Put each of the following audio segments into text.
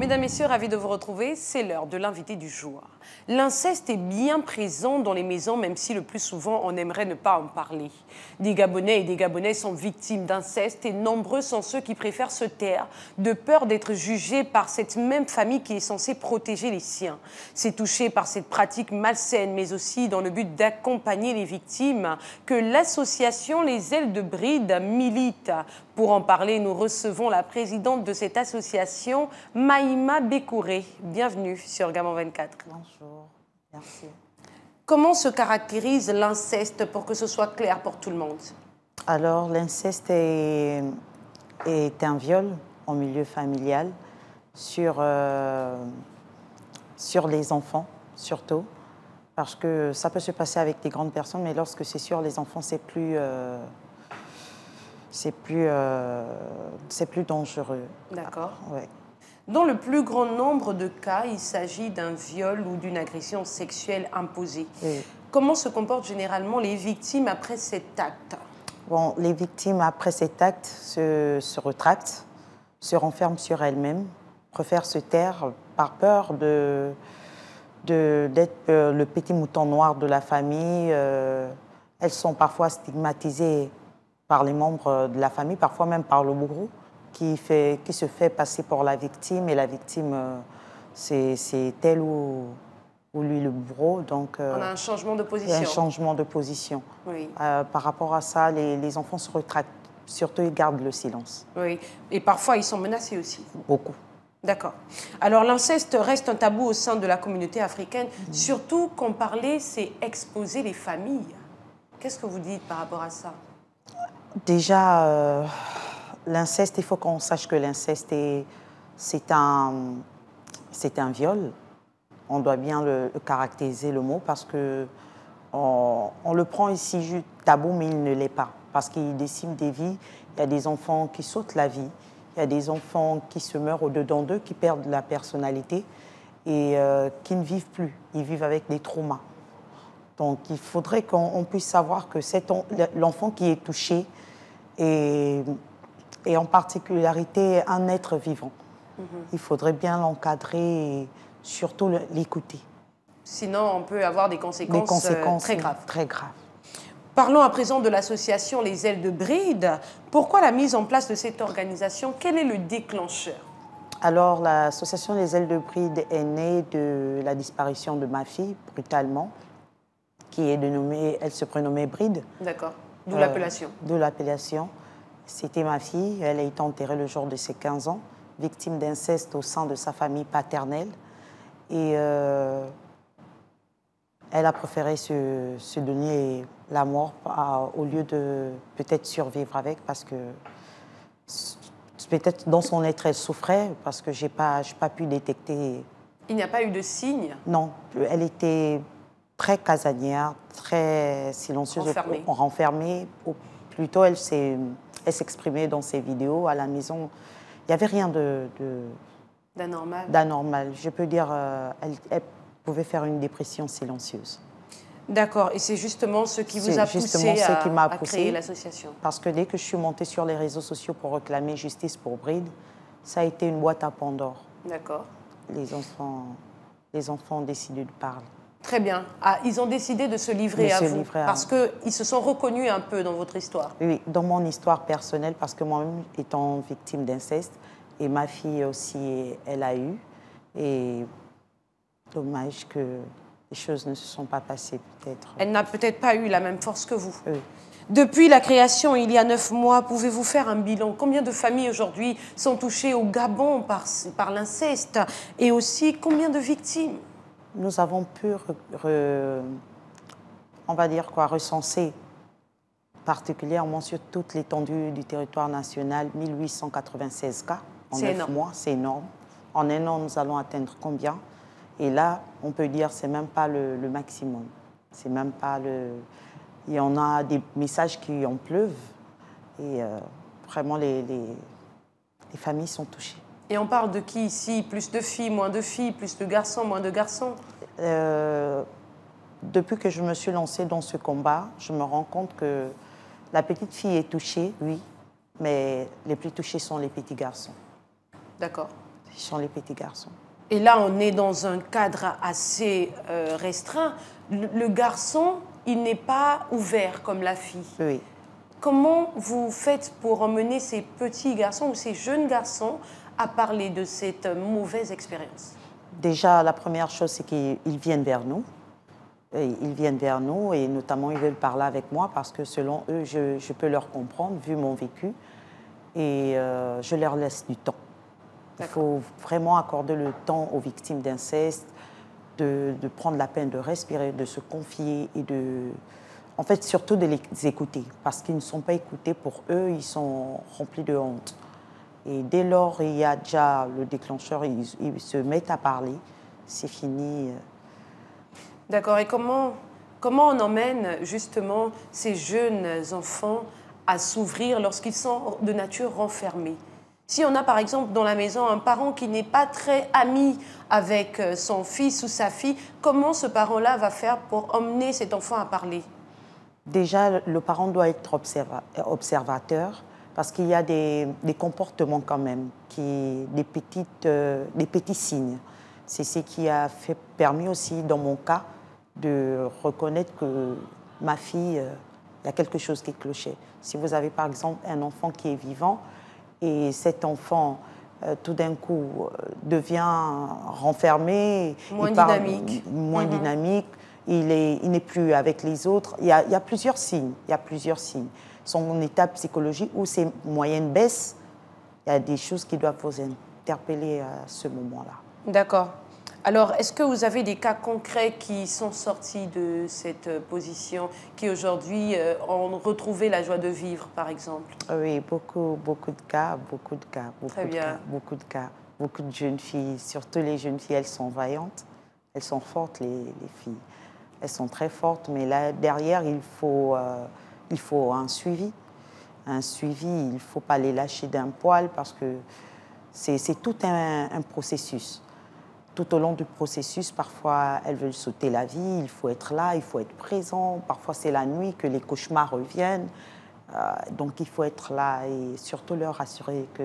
Mesdames, Messieurs, ravis de vous retrouver. C'est l'heure de l'invité du jour. L'inceste est bien présent dans les maisons, même si le plus souvent, on aimerait ne pas en parler. Des Gabonais et des Gabonaises sont victimes d'inceste et nombreux sont ceux qui préfèrent se taire de peur d'être jugés par cette même famille qui est censée protéger les siens. C'est touché par cette pratique malsaine, mais aussi dans le but d'accompagner les victimes que l'association Les Ailes de Bride milite. Pour en parler, nous recevons la présidente de cette association, Maïma Bekouré. Bienvenue sur Gaman 24. Bonjour, merci. Comment se caractérise l'inceste pour que ce soit clair pour tout le monde? Alors, l'inceste est un viol en milieu familial sur les enfants, surtout, parce que ça peut se passer avec des grandes personnes, mais lorsque c'est sur les enfants, c'est plus dangereux. D'accord. Ouais. Dans le plus grand nombre de cas, il s'agit d'un viol ou d'une agression sexuelle imposée. Oui. Comment se comportent généralement les victimes après cet acte? Bon, les victimes, après cet acte, se retractent, se renferment sur elles-mêmes, préfèrent se taire par peur d'être le petit mouton noir de la famille. Elles sont parfois stigmatisées par les membres de la famille, parfois même par le bourreau, qui se fait passer pour la victime, et la victime, c'est elle ou lui le bourreau. Donc, on a un changement de position. Il y a un changement de position. Oui. Par rapport à ça, les enfants se retractent, surtout ils gardent le silence. Oui, et parfois ils sont menacés aussi. Beaucoup. D'accord. Alors l'inceste reste un tabou au sein de la communauté africaine, surtout quand parler, c'est exposer les familles. Qu'est-ce que vous dites par rapport à ça? Déjà, l'inceste, il faut qu'on sache que l'inceste, c'est un viol. On doit bien le caractériser, le mot, parce que on le prend ici juste tabou, mais il ne l'est pas. Parce qu'il décime des vies. Il y a des enfants qui sautent la vie. Il y a des enfants qui se meurent au-dedans d'eux, qui perdent la personnalité et qui ne vivent plus. Ils vivent avec des traumas. Donc, il faudrait qu'on puisse savoir que l'enfant qui est touché est en particularité un être vivant. Il faudrait bien l'encadrer et surtout l'écouter. Sinon, on peut avoir des conséquences très graves. Très graves. Parlons à présent de l'association Les Ailes de Bride. Pourquoi la mise en place de cette organisation? Quel est le déclencheur? Alors, l'association Les Ailes de Bride est née de la disparition de ma fille, brutalement, elle se prénommait Bride. D'accord. D'où l'appellation. D'où l'appellation. C'était ma fille. Elle a été enterrée le jour de ses 15 ans, victime d'inceste au sein de sa famille paternelle. Et elle a préféré se donner la mort au lieu de peut-être survivre avec, parce que peut-être dans son être, elle souffrait, parce que je n'ai pas pu détecter. Il n'y a pas eu de signe? Non, elle était très casanière, très silencieuse, renfermée. Plutôt, elle s'exprimait dans ses vidéos à la maison. Il n'y avait rien d'anormal. Je peux dire, elle pouvait faire une dépression silencieuse. D'accord. Et c'est justement ce qui vous a poussé à créer l'association? Parce que dès que je suis montée sur les réseaux sociaux pour réclamer justice pour Bride, ça a été une boîte à Pandore. D'accord. Les enfants ont décidé de parler. Très bien. Ah, ils ont décidé de se livrer à vous parce qu'ils se sont reconnus un peu dans votre histoire? Oui, dans mon histoire personnelle, parce que moi-même étant victime d'inceste, et ma fille aussi, elle a eu. Et dommage que les choses ne se sont pas passées, peut-être. Elle n'a peut-être pas eu la même force que vous. Oui. Depuis la création, il y a 9 mois, pouvez-vous faire un bilan? Combien de familles aujourd'hui sont touchées au Gabon par l'inceste? Et aussi, combien de victimes? Nous avons pu, on va dire quoi, recenser particulièrement sur toute l'étendue du territoire national 1896 cas en 9 mois. C'est énorme. En un an, nous allons atteindre combien? Et là, on peut dire que ce n'est même pas le maximum. C'est même pas le... Il y en a des messages qui en pleuvent. Et vraiment, les familles sont touchées. Et on parle de qui ici? Plus de filles, moins de filles, plus de garçons, moins de garçons? Depuis que je me suis lancée dans ce combat, je me rends compte que la petite fille est touchée, oui, mais les plus touchés sont les petits garçons. D'accord. sont les petits garçons. Et là, on est dans un cadre assez restreint. Le garçon, il n'est pas ouvert comme la fille. Oui. Comment vous faites pour emmener ces petits garçons ou ces jeunes garçons à parler de cette mauvaise expérience? Déjà, la première chose, c'est qu'ils viennent vers nous. Ils viennent vers nous et notamment, ils veulent parler avec moi parce que selon eux, je peux leur comprendre vu mon vécu et je leur laisse du temps. Il faut vraiment accorder le temps aux victimes d'inceste, de prendre la peine de respirer, de se confier et en fait, surtout de les écouter parce qu'ils ne sont pas écoutés pour eux, ils sont remplis de honte. Et dès lors, il y a déjà le déclencheur, ils se mettent à parler, c'est fini. D'accord. Et comment on emmène justement ces jeunes enfants à s'ouvrir lorsqu'ils sont de nature renfermés? Si on a par exemple dans la maison un parent qui n'est pas très ami avec son fils ou sa fille, comment ce parent-là va faire pour emmener cet enfant à parler? Déjà, le parent doit être observateur parce qu'il y a des comportements quand même, des petits signes. C'est ce qui a permis aussi, dans mon cas, de reconnaître que ma fille, il y a quelque chose qui clochait. Si vous avez par exemple un enfant qui est vivant et cet enfant, tout d'un coup, devient renfermé, moins dynamique, dynamique, il n'est plus avec les autres, il y a plusieurs signes. Son état psychologique ou ses moyennes baissent, il y a des choses qui doivent vous interpeller à ce moment-là. D'accord. Alors, est-ce que vous avez des cas concrets qui sont sortis de cette position, qui aujourd'hui ont retrouvé la joie de vivre, par exemple? Oui, beaucoup de cas. Très bien. Beaucoup de cas. Beaucoup de jeunes filles, surtout les jeunes filles, elles sont vaillantes, elles sont fortes, les filles. Elles sont très fortes, mais là, derrière, il faut un suivi. Un suivi, il ne faut pas les lâcher d'un poil parce que c'est tout un processus. Tout au long du processus, parfois, elles veulent sauter la vie, il faut être là, il faut être présent. Parfois, c'est la nuit que les cauchemars reviennent. Donc, il faut être là et surtout leur assurer que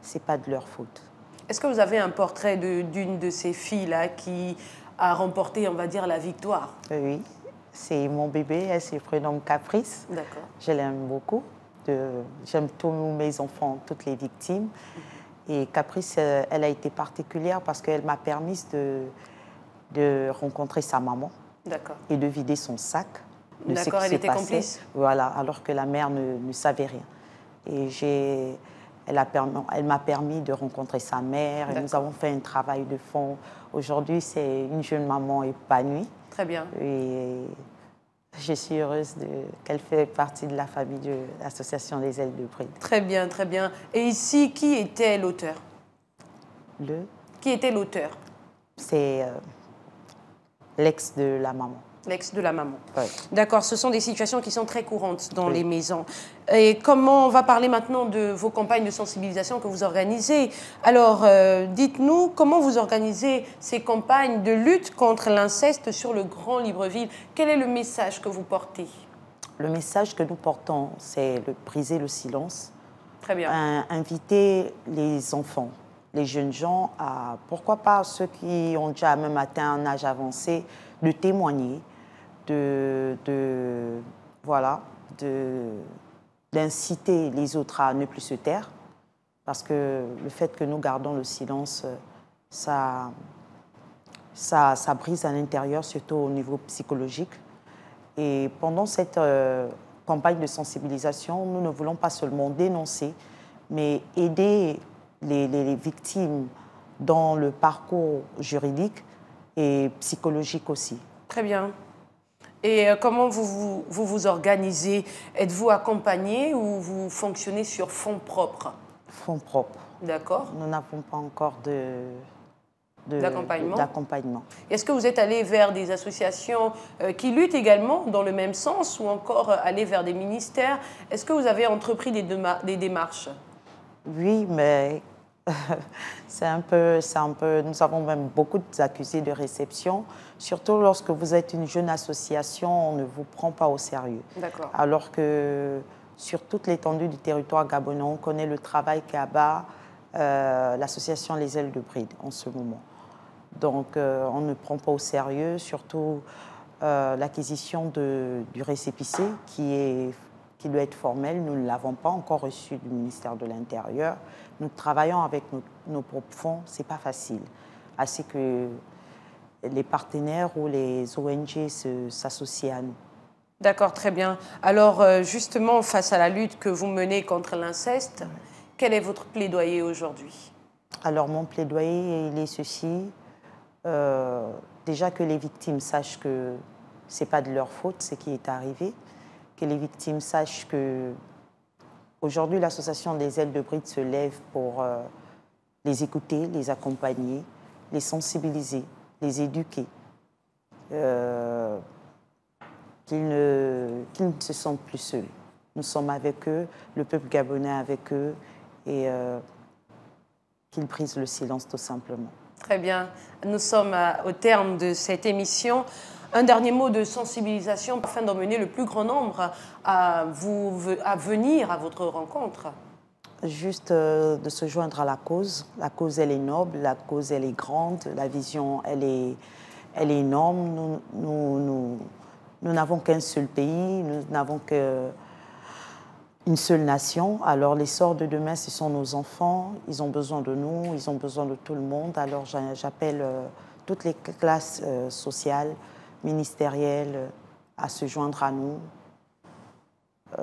ce n'est pas de leur faute. Est-ce que vous avez un portrait d'une de ces filles-là qui a remporté, on va dire, la victoire? Oui, c'est mon bébé, elle se prénomme Caprice. D'accord. Je l'aime beaucoup. J'aime tous mes enfants, toutes les victimes. Et Caprice, elle a été particulière parce qu'elle m'a permis de rencontrer sa maman et de vider son sac. D'accord, elle était complice. Voilà, alors que la mère ne savait rien. Et elle m'a permis de rencontrer sa mère et nous avons fait un travail de fond. Aujourd'hui, c'est une jeune maman épanouie. Très bien. Et je suis heureuse qu'elle fait partie de la famille de l'Association des Ailes de Bride. Très bien, très bien. Et ici, qui était l'auteur? Qui était l'auteur? C'est l'ex de la maman. L'ex de la maman. Oui. D'accord, ce sont des situations qui sont très courantes dans les maisons. Et comment on va parler maintenant de vos campagnes de sensibilisation que vous organisez? Alors, dites-nous, comment vous organisez ces campagnes de lutte contre l'inceste sur le Grand Libreville? Quel est le message que vous portez? Le message que nous portons, c'est briser le silence. Très bien. Inviter les enfants, les jeunes gens, pourquoi pas ceux qui ont déjà même atteint un âge avancé, de témoigner, d'inciter les autres à ne plus se taire, parce que le fait que nous gardons le silence, ça brise à l'intérieur, surtout au niveau psychologique. Et pendant cette campagne de sensibilisation, nous ne voulons pas seulement dénoncer, mais aider les victimes dans le parcours juridique et psychologique aussi. Très bien. Et comment vous organisez? Êtes-vous accompagné ou vous fonctionnez sur fonds propres? Fonds propres. D'accord. Nous n'avons pas encore d'accompagnement. Est-ce que vous êtes allé vers des associations qui luttent également dans le même sens ou encore allé vers des ministères? Est-ce que vous avez entrepris des démarches? Oui, mais c'est un peu... Nous avons même beaucoup d'accusés de réception, surtout lorsque vous êtes une jeune association, on ne vous prend pas au sérieux. D'accord. Alors que sur toute l'étendue du territoire gabonais, on connaît le travail qu'ABA l'association Les Ailes de Bride en ce moment. Donc, on ne prend pas au sérieux, surtout l'acquisition du récépissé qui doit être formel. Nous ne l'avons pas encore reçu du ministère de l'Intérieur. Nous travaillons avec nos propres fonds, ce n'est pas facile. Assez que les partenaires ou les ONG s'associent à nous. D'accord, très bien. Alors, justement, face à la lutte que vous menez contre l'inceste, quel est votre plaidoyer aujourd'hui? Alors, mon plaidoyer, il est ceci. Déjà que les victimes sachent que ce n'est pas de leur faute ce qui est arrivé, que les victimes sachent que aujourd'hui l'association des Ailes de Bride se lève pour les écouter, les accompagner, les sensibiliser, les éduquer, qu'ils ne se sentent plus seuls. Nous sommes avec eux, le peuple gabonais avec eux, et qu'ils brisent le silence tout simplement. Très bien. Nous sommes au terme de cette émission. Un dernier mot de sensibilisation afin d'emmener le plus grand nombre à venir à votre rencontre. Juste de se joindre à la cause. La cause, elle est noble, la cause, elle est grande, la vision, elle est énorme. Nous n'avons qu'un seul pays, nous n'avons qu'une seule nation. Alors l'essor de demain, ce sont nos enfants. Ils ont besoin de nous, ils ont besoin de tout le monde. Alors j'appelle toutes les classes sociales, ministérielles, à se joindre à nous.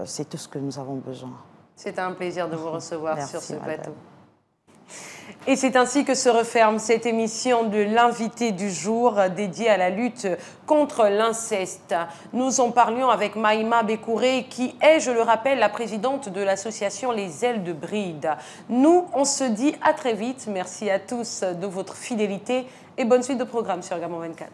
C'est tout ce que nous avons besoin. C'est un plaisir de vous recevoir sur ce plateau. Et c'est ainsi que se referme cette émission de l'invité du jour dédiée à la lutte contre l'inceste. Nous en parlions avec Maïma Bekouré qui est, je le rappelle, la présidente de l'association Les Ailes de Bride. Nous, on se dit à très vite. Merci à tous de votre fidélité et bonne suite de programme sur Gabon 24.